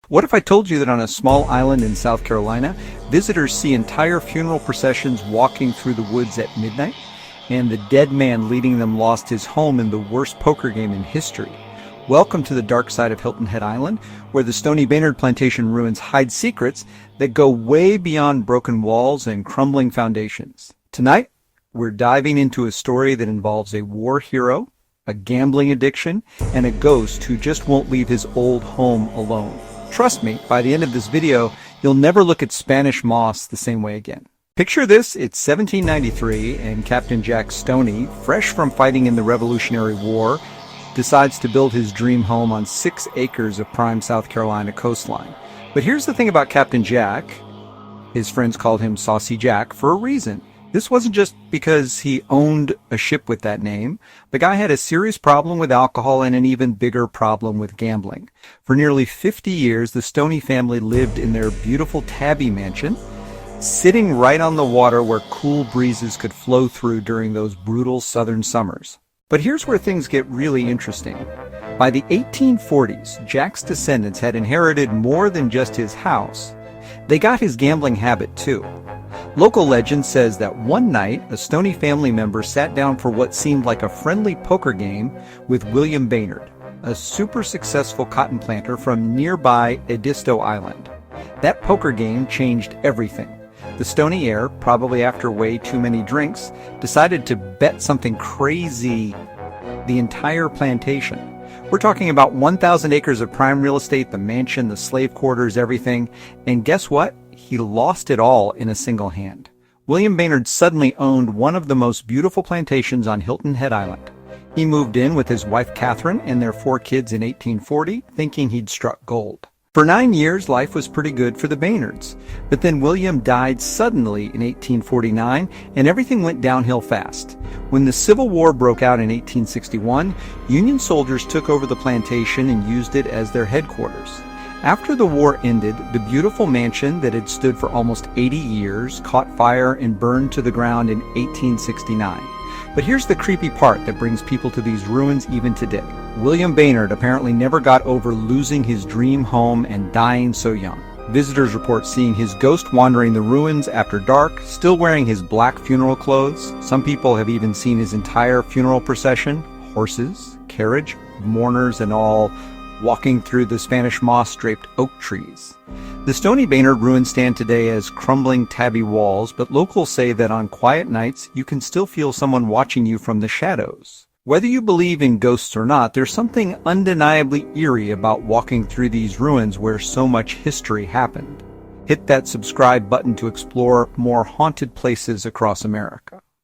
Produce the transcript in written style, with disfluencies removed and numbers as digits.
What if I told you that on a small island in South Carolina, visitors see entire funeral processions walking through the woods at midnight, and the dead man leading them lost his home in the worst poker game in history? Welcome to the dark side of Hilton Head Island, where the Stoney Baynard plantation ruins hide secrets that go way beyond broken walls and crumbling foundations. Tonight, we're diving into a story that involves a war hero, a gambling addiction, and a ghost who just won't leave his old home alone. Trust me, by the end of this video, you'll never look at Spanish moss the same way again. Picture this, it's 1793, and Captain Jack Stoney, fresh from fighting in the Revolutionary War, decides to build his dream home on 6 acres of prime South Carolina coastline. But here's the thing about Captain Jack. His friends called him Saucy Jack for a reason. This wasn't just because he owned a ship with that name. The guy had a serious problem with alcohol and an even bigger problem with gambling. For nearly 50 years, the Stoney family lived in their beautiful Tabby mansion, sitting right on the water where cool breezes could flow through during those brutal southern summers. But here's where things get really interesting. By the 1840s, Jack's descendants had inherited more than just his house. They got his gambling habit too. Local legend says that one night, a Stoney family member sat down for what seemed like a friendly poker game with William Baynard, a super successful cotton planter from nearby Edisto Island. That poker game changed everything. The Stoney heir, probably after way too many drinks, decided to bet something crazy: the entire plantation. We're talking about 1,000 acres of prime real estate, the mansion, the slave quarters, everything. And guess what? He lost it all in a single hand. William Baynard suddenly owned one of the most beautiful plantations on Hilton Head Island. He moved in with his wife Catherine and their 4 kids in 1840, thinking he'd struck gold. For 9 years, life was pretty good for the Baynards. But then William died suddenly in 1849, and everything went downhill fast. When the Civil War broke out in 1861, Union soldiers took over the plantation and used it as their headquarters. After the war ended, the beautiful mansion that had stood for almost 80 years caught fire and burned to the ground in 1869. But here's the creepy part that brings people to these ruins even today. William Baynard apparently never got over losing his dream home and dying so young. Visitors report seeing his ghost wandering the ruins after dark, still wearing his black funeral clothes. Some people have even seen his entire funeral procession, horses, carriage, mourners and all, walking through the Spanish moss-draped oak trees. The Stoney Baynard ruins stand today as crumbling tabby walls, but locals say that on quiet nights you can still feel someone watching you from the shadows. Whether you believe in ghosts or not, there's something undeniably eerie about walking through these ruins where so much history happened. Hit that subscribe button to explore more haunted places across America.